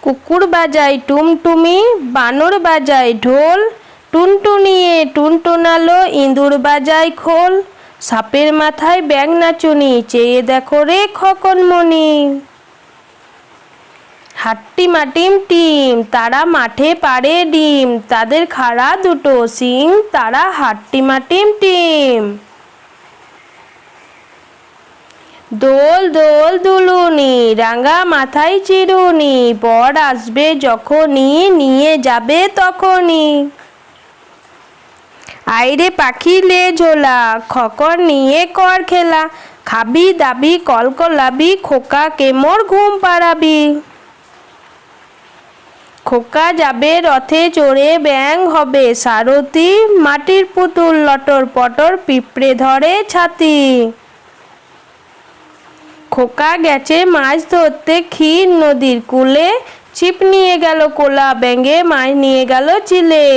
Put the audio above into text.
কুকুর বাজায় টুমটুমি, বানর বাজায় ঢোল, টুনটুনিয়ে টুনটুনালো, ইঁদুর বাজায় খোল। সাপের মাথায় ব্যাঙ নাচুনি, চেয়ে দেখো রে খোকনমণি। হাট্টিমা টিম টিম, তারা মাঠে পাড়ে ডিম, তাদের খাড়া দুটো শিং, তারা হাট্টিমা টিম টিম। দোল দোল দুলুনি, রাঙা মাথায় চিরুনি, বর আসবে যখনই, নিয়ে যাবে তখনই। আইরে পাখি লে ঝোলা, খকর নিয়ে কর খেলা, খাবি দাবি কলকলাবি, খোকা কেমোর ঘুম পাড়াবি। খোকা যাবে রথে চড়ে, ব্যাঙ হবে সারথি, মাটির পুতুল লটর পটর, পিঁপড়ে ধরে ছাতি। খোকা গেছে মাছ ধরতে ক্ষীর নদীর কূলে, ছিপ নিয়ে গেল কোলা ব্যাঙে, মাছ নিয়ে গেল চিলে।